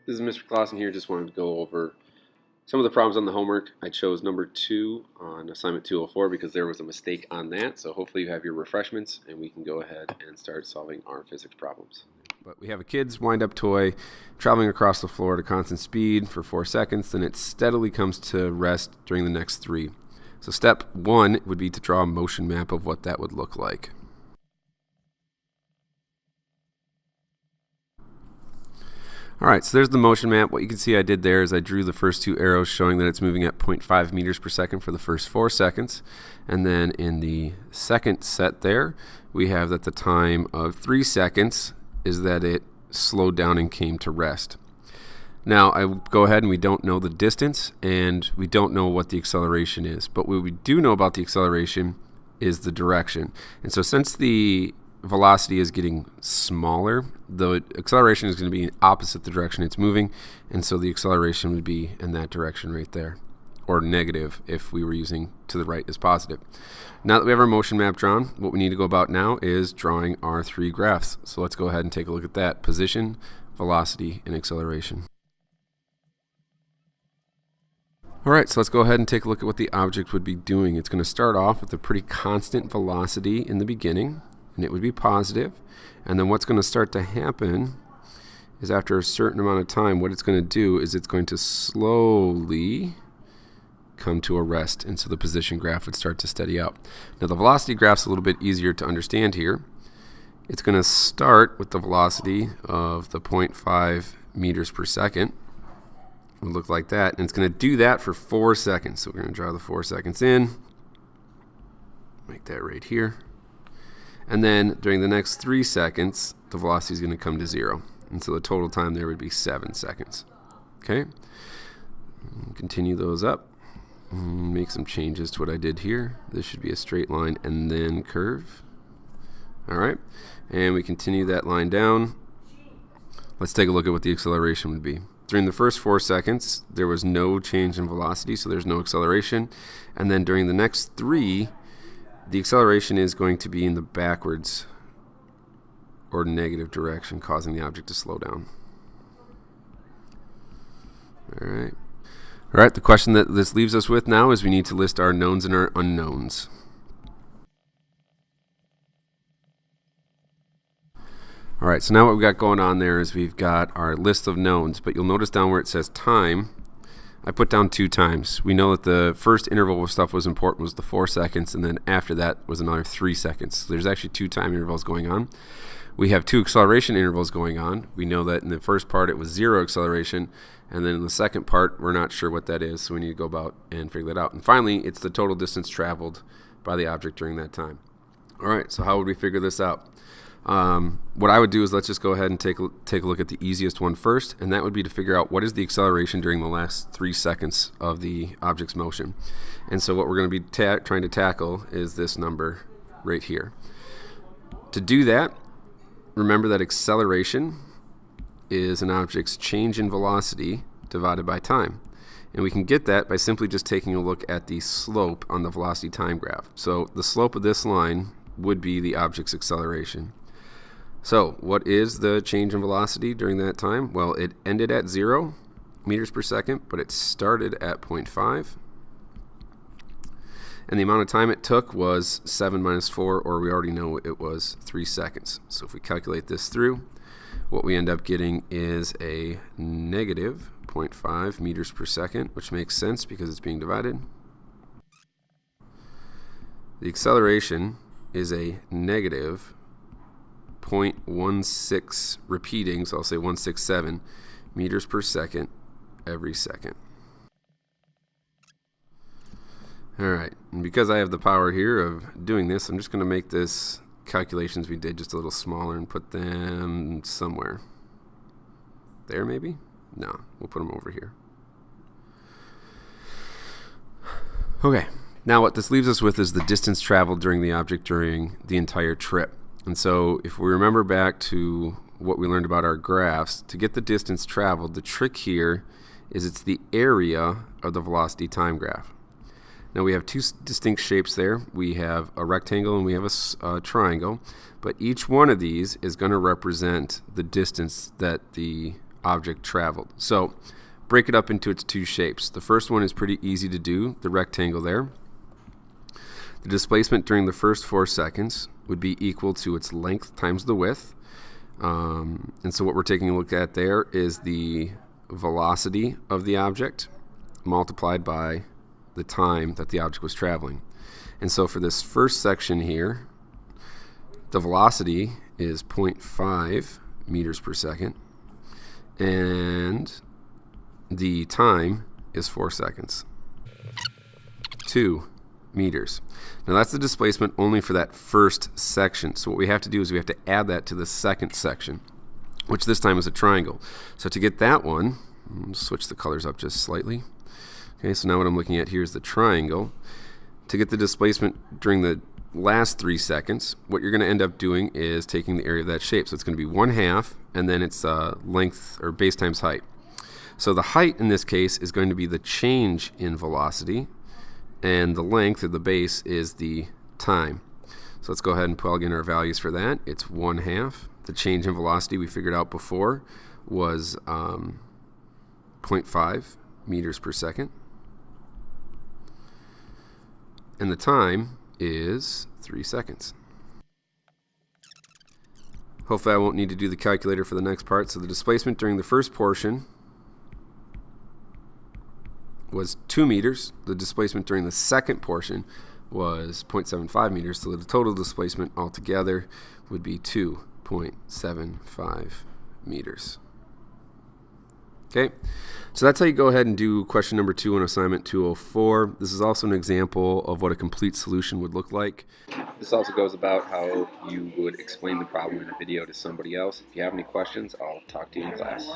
This is Mr. Clausen here. Just wanted to go over some of the problems on the homework. I chose number 2 on assignment 204 because there was a mistake on that. So hopefully you have your refreshments and we can go ahead and start solving our physics problems. But we have a kid's wind-up toy traveling across the floor at a constant speed for 4 seconds. Then it steadily comes to rest during the next 3. So step 1 would be to draw a motion map of what that would look like. Alright, so there's the motion map. What you can see I did there is I drew the first 2 arrows showing that it's moving at 0.5 meters per second for the first 4 seconds. And then in the second set there, we have that the time of 3 seconds is that it slowed down and came to rest. Now, I go ahead and we don't know the distance and we don't know what the acceleration is. But what we do know about the acceleration is the direction. And so since the velocity is getting smaller, the acceleration is going to be opposite the direction it's moving, and so the acceleration would be in that direction right there, or negative if we were using to the right as positive. Now that we have our motion map drawn, what we need to go about now is drawing our 3 graphs. So let's go ahead and take a look at that: position, velocity, and acceleration. Alright, so let's go ahead and take a look at what the object would be doing. It's going to start off with a pretty constant velocity in the beginning, and it would be positive. And then what's going to start to happen is after a certain amount of time, what it's going to do is it's going to slowly come to a rest, and so the position graph would start to steady out. Now the velocity graph's a little bit easier to understand here. It's going to start with the velocity of the 0.5 meters per second. It would look like that, and it's going to do that for 4 seconds. So we're going to draw the 4 seconds in, make that right here. And then during the next 3 seconds, the velocity is going to come to 0. And so the total time there would be 7 seconds. Okay? Continue those up. Make some changes to what I did here. This should be a straight line and then curve. Alright? And we continue that line down. Let's take a look at what the acceleration would be. During the first 4 seconds, there was no change in velocity, so there's no acceleration. And then during the next 3, the acceleration is going to be in the backwards or negative direction, causing the object to slow down. All right, the question that this leaves us with now is we need to list our knowns and our unknowns. All right, so now what we've got going on there is we've got our list of knowns, but you'll notice down where it says time, I put down 2 times. We know that the first interval of stuff was important was the 4 seconds, and then after that was another 3 seconds. So there's actually 2 time intervals going on. We have 2 acceleration intervals going on. We know that in the first part it was 0 acceleration, and then in the second part we're not sure what that is, so we need to go about and figure that out. And finally, it's the total distance traveled by the object during that time. All right, so how would we figure this out? What I would do is let's just go ahead and take a look at the easiest one first, and that would be to figure out what is the acceleration during the last 3 seconds of the object's motion. And so what we're going to be trying to tackle is this number right here. To do that, remember that acceleration is an object's change in velocity divided by time. And we can get that by simply just taking a look at the slope on the velocity time graph. So the slope of this line would be the object's acceleration. So what is the change in velocity during that time? Well, it ended at 0 meters per second, but it started at 0.5. And the amount of time it took was 7 minus 4, or we already know it was 3 seconds. So if we calculate this through, what we end up getting is a negative 0.5 meters per second, which makes sense because it's being divided. The acceleration is a negative 0.16 repeating, so I'll say 167 meters per second every second. Alright, and because I have the power here of doing this, I'm just going to make this calculations we did just a little smaller and put them somewhere. There maybe? No, we'll put them over here. Okay, now what this leaves us with is the distance traveled during the object during the entire trip. And so if we remember back to what we learned about our graphs, to get the distance traveled, the trick here is it's the area of the velocity time graph. Now we have 2 distinct shapes there. We have a rectangle and we have a triangle, but each one of these is going to represent the distance that the object traveled. So break it up into its two shapes. The first one is pretty easy to do, the rectangle there. The displacement during the first 4 seconds would be equal to its length times the width. And so what we're taking a look at there is the velocity of the object multiplied by the time that the object was traveling. And so for this first section here, the velocity is 0.5 meters per second, and the time is 4 seconds. 2 meters. Now that's the displacement only for that first section. So what we have to do is we have to add that to the second section, which this time is a triangle. So to get that one, I'll switch the colors up just slightly. Okay, so now what I'm looking at here is the triangle. To get the displacement during the last 3 seconds, what you're going to end up doing is taking the area of that shape. So it's going to be 1/2, and then it's length or base times height. So the height in this case is going to be the change in velocity, and the length of the base is the time. So let's go ahead and plug in our values for that. It's 1/2. The change in velocity we figured out before was 0.5 meters per second. And the time is 3 seconds. Hopefully I won't need to do the calculator for the next part. So the displacement during the first portion was 2 meters. The displacement during the second portion was 0.75 meters. So the total displacement altogether would be 2.75 meters. Okay, so that's how you go ahead and do question number 2 on assignment 204. This is also an example of what a complete solution would look like. This also goes about how you would explain the problem in a video to somebody else. If you have any questions, I'll talk to you in class.